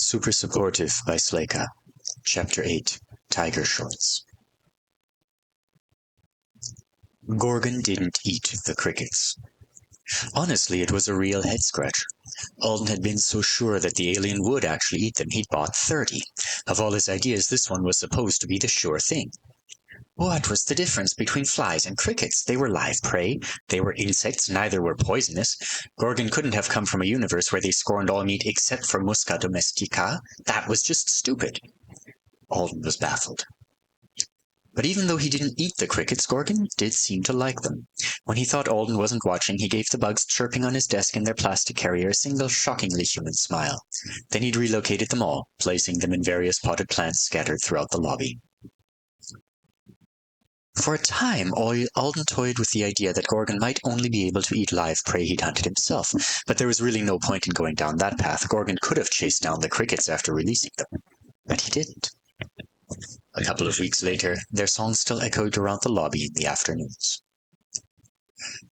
Super Supportive by Sleyca. Chapter 8, Tiger Shorts. Gorgon didn't eat the crickets. Honestly, it was a real head-scratcher. Alden had been so sure that the alien would actually eat them, he'd bought 30. Of all his ideas, this one was supposed to be the sure thing. What was the difference between flies and crickets? They were live prey. They were insects. Neither were poisonous. Gorgon couldn't have come from a universe where they scorned all meat except for Musca domestica. That was just stupid. Alden was baffled. But even though he didn't eat the crickets, Gorgon did seem to like them. When he thought Alden wasn't watching, he gave the bugs chirping on his desk in their plastic carrier a single shockingly human smile. Then he'd relocated them all, placing them in various potted plants scattered throughout the lobby. For a time, Alden toyed with the idea that Gorgon might only be able to eat live prey he'd hunted himself, but there was really no point in going down that path. Gorgon could have chased down the crickets after releasing them, but he didn't. A couple of weeks later, their songs still echoed around the lobby in the afternoons.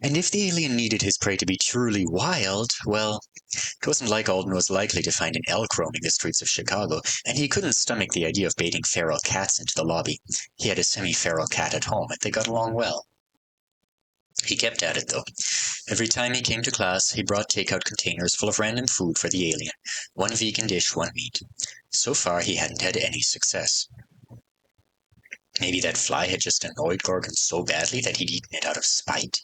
And if the alien needed his prey to be truly wild, well, it wasn't like Alden was likely to find an elk roaming the streets of Chicago, and he couldn't stomach the idea of baiting feral cats into the lobby. He had a semi-feral cat at home, and they got along well. He kept at it, though. Every time he came to class, he brought takeout containers full of random food for the alien. One vegan dish, one meat. So far, he hadn't had any success. Maybe that fly had just annoyed Gorgon so badly that he'd eaten it out of spite.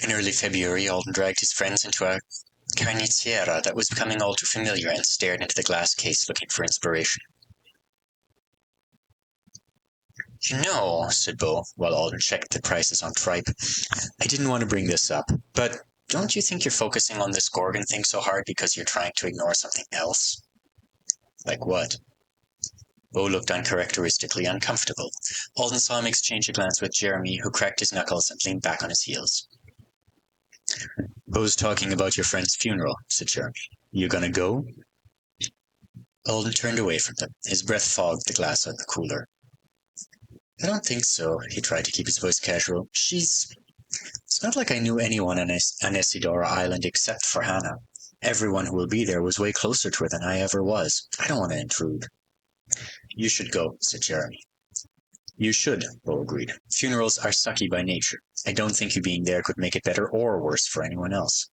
In early February, Alden dragged his friends into a carniceria that was becoming all too familiar and stared into the glass case looking for inspiration. "You know," said Bo, while Alden checked the prices on tripe, "I didn't want to bring this up, but don't you think you're focusing on this Gorgon thing so hard because you're trying to ignore something else?" "Like what?" Bo looked uncharacteristically uncomfortable. Alden saw him exchange a glance with Jeremy, who cracked his knuckles and leaned back on his heels. "Bo's talking about your friend's funeral," said Jeremy. "You gonna go?" Alden turned away from them. His breath fogged the glass of the cooler. "I don't think so," he tried to keep his voice casual. It's not like I knew anyone on Isidora Island except for Hannah. Everyone who will be there was way closer to her than I ever was. I don't want to intrude." "You should go," said Jeremy. "You should," Bo agreed. "Funerals are sucky by nature. I don't think you being there could make it better or worse for anyone else."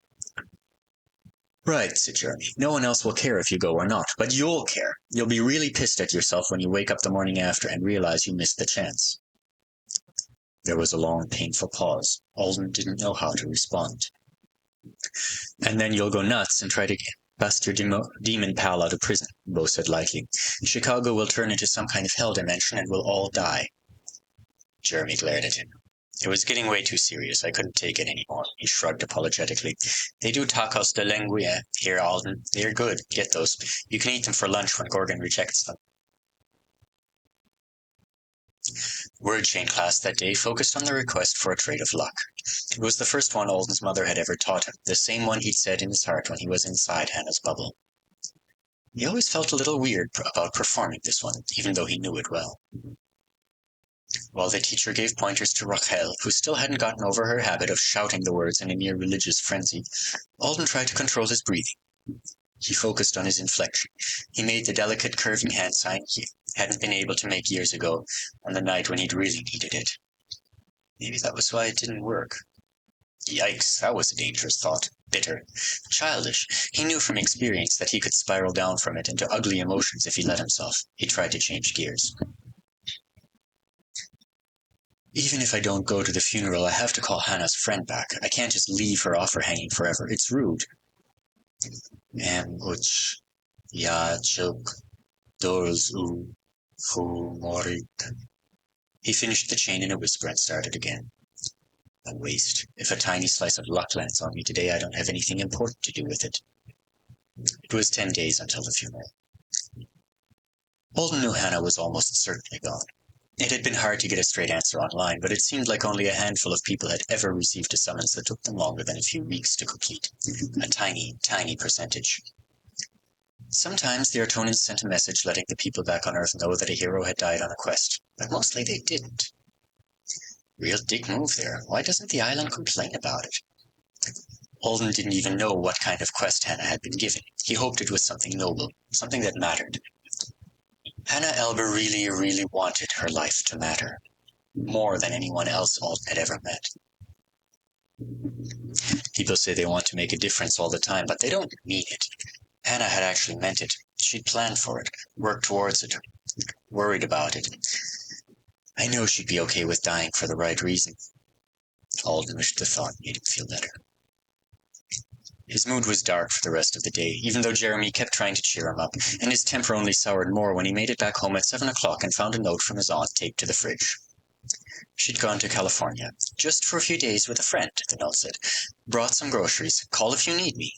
"Right," said Jeremy. "No one else will care if you go or not, but you'll care. You'll be really pissed at yourself when you wake up the morning after and realize you missed the chance." There was a long, painful pause. Alden didn't know how to respond. "And then you'll go nuts and try to bust your demon pal out of prison," Bo said lightly. "Chicago will turn into some kind of hell dimension and we'll all die." Jeremy glared at him. It was getting way too serious. I couldn't take it anymore. He shrugged apologetically. "They do tacos de lengua here, Alden. They're good. Get those. You can eat them for lunch when Gorgon rejects them." Word chain class that day focused on the request for a trait of luck. It was the first one Alden's mother had ever taught him, the same one he'd said in his heart when he was inside Hannah's bubble. He always felt a little weird about performing this one, even though he knew it well. While the teacher gave pointers to Rachel, who still hadn't gotten over her habit of shouting the words in a near religious frenzy, Alden tried to control his breathing. He focused on his inflection. He made the delicate curving hand sign he hadn't been able to make years ago, on the night when he'd really needed it. Maybe that was why it didn't work. Yikes, that was a dangerous thought. Bitter. Childish. He knew from experience that he could spiral down from it into ugly emotions if he let himself. He tried to change gears. "Even if I don't go to the funeral, I have to call Hannah's friend back. I can't just leave her offer hanging forever. It's rude." "Uch, ya chuk, doors u, fu morit." He finished the chain in a whisper and started again. A waste. If a tiny slice of luck lands on me today, I don't have anything important to do with it. It was 10 days until the funeral. Alden knew Hannah was almost certainly gone. It had been hard to get a straight answer online, but it seemed like only a handful of people had ever received a summons that took them longer than a few weeks to complete. A tiny, tiny percentage. Sometimes the Artonans sent a message letting the people back on Earth know that a hero had died on a quest, but mostly they didn't. Real dick move there. Why doesn't the island complain about it? Alden didn't even know what kind of quest Hannah had been given. He hoped it was something noble, something that mattered. Hannah Elber really, really wanted her life to matter, more than anyone else Alden had ever met. People say they want to make a difference all the time, but they don't mean it. Hannah had actually meant it. She'd planned for it, worked towards it, worried about it. I know she'd be okay with dying for the right reason. Alden wished the thought made him feel better. His mood was dark for the rest of the day, even though Jeremy kept trying to cheer him up, and his temper only soured more when he made it back home at 7 o'clock and found a note from his aunt taped to the fridge. She'd gone to California, just for a few days with a friend, the note said. Brought some groceries. Call if you need me.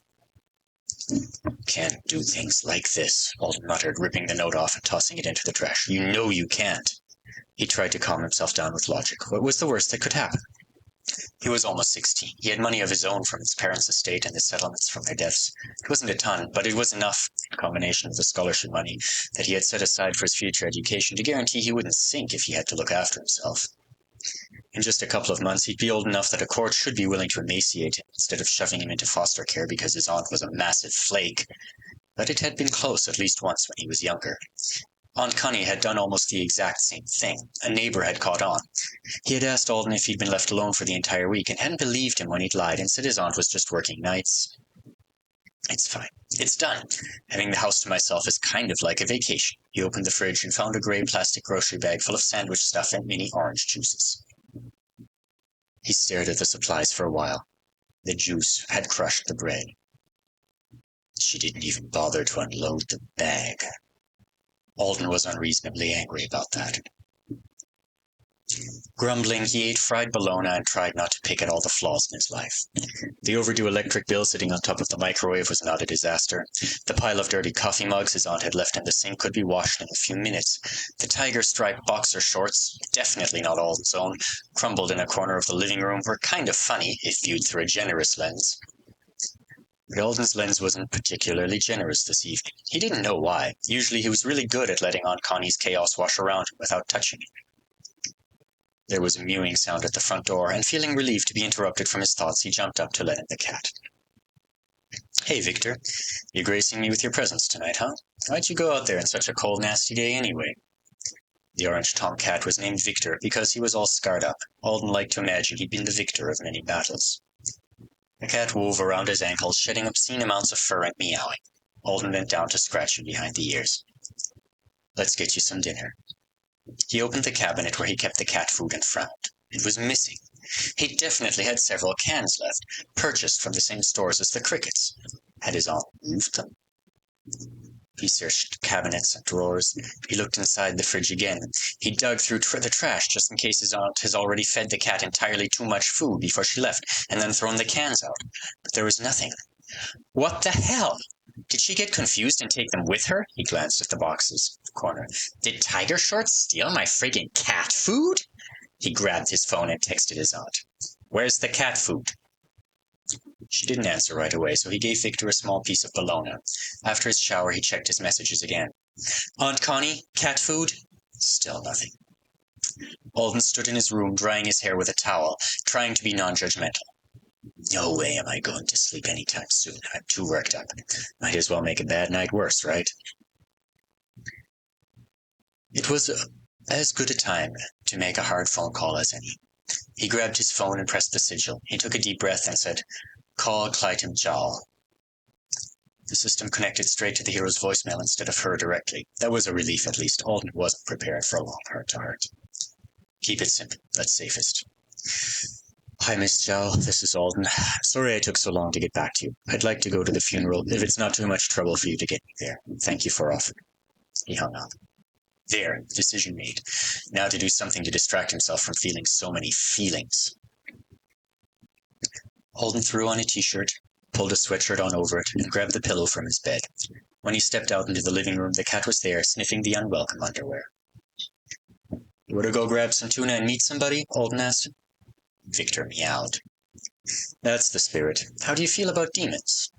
Can't do things like this, Alden muttered, ripping the note off and tossing it into the trash. You know you can't. He tried to calm himself down with logic. What was the worst that could happen? He was almost 16. He had money of his own from his parents' estate and the settlements from their deaths. It wasn't a ton, but it was enough, in combination with the scholarship money that he had set aside for his future education, to guarantee he wouldn't sink if he had to look after himself. In just a couple of months, he'd be old enough that a court should be willing to emaciate him instead of shoving him into foster care because his aunt was a massive flake. But it had been close at least once when he was younger. Aunt Connie had done almost the exact same thing. A neighbor had caught on. He had asked Alden if he'd been left alone for the entire week and hadn't believed him when he'd lied and said his aunt was just working nights. It's fine. It's done. Having the house to myself is kind of like a vacation. He opened the fridge and found a grey plastic grocery bag full of sandwich stuff and mini orange juices. He stared at the supplies for a while. The juice had crushed the bread. She didn't even bother to unload the bag. Alden was unreasonably angry about that. Grumbling, he ate fried bologna and tried not to pick at all the flaws in his life. The overdue electric bill sitting on top of the microwave was not a disaster. The pile of dirty coffee mugs his aunt had left in the sink could be washed in a few minutes. The tiger-striped boxer shorts, definitely not Alden's own, crumbled in a corner of the living room, were kind of funny if viewed through a generous lens. But Alden's lens wasn't particularly generous this evening. He didn't know why. Usually he was really good at letting Aunt Connie's chaos wash around him without touching it. There was a mewing sound at the front door, and feeling relieved to be interrupted from his thoughts, he jumped up to let in the cat. Hey, Victor. You gracing me with your presence tonight, huh? Why'd you go out there on such a cold, nasty day anyway? The orange tomcat was named Victor because he was all scarred up. Alden liked to imagine he'd been the victor of many battles. The cat wove around his ankles, shedding obscene amounts of fur and meowing. Alden bent down to scratch him behind the ears. Let's get you some dinner. He opened the cabinet where he kept the cat food and frowned. It was missing. He definitely had several cans left, purchased from the same stores as the crickets. Had his aunt moved them? He searched cabinets and drawers. He looked inside the fridge again. He dug through the trash just in case his aunt has already fed the cat entirely too much food before she left, and then thrown the cans out. But there was nothing. What the hell? Did she get confused and take them with her? He glanced at the boxes in the corner. Did Tiger Shorts steal my friggin' cat food? He grabbed his phone and texted his aunt. Where's the cat food? She didn't answer right away, so he gave Victor a small piece of bologna. After his shower, he checked his messages again. Aunt Connie, cat food? Still nothing. Alden stood in his room, drying his hair with a towel, trying to be non-judgmental. No way am I going to sleep anytime soon. I'm too worked up. Might as well make a bad night worse, right? It was as good a time to make a hard phone call as any. He grabbed his phone and pressed the sigil. He took a deep breath and said, Call Clytem Jal. The system connected straight to the hero's voicemail instead of her directly. That was a relief, at least. Alden wasn't prepared for a long heart-to-heart. Keep it simple. That's safest. Hi, Miss Jal. This is Alden. Sorry I took so long to get back to you. I'd like to go to the funeral, if it's not too much trouble for you to get me there. Thank you for offering. He hung up. There, decision made. Now to do something to distract himself from feeling so many feelings. Alden threw on a t-shirt, pulled a sweatshirt on over it, and grabbed the pillow from his bed. When he stepped out into the living room, the cat was there, sniffing the unwelcome underwear. You want to go grab some tuna and meet somebody? Alden asked. Victor meowed. That's the spirit. How do you feel about demons?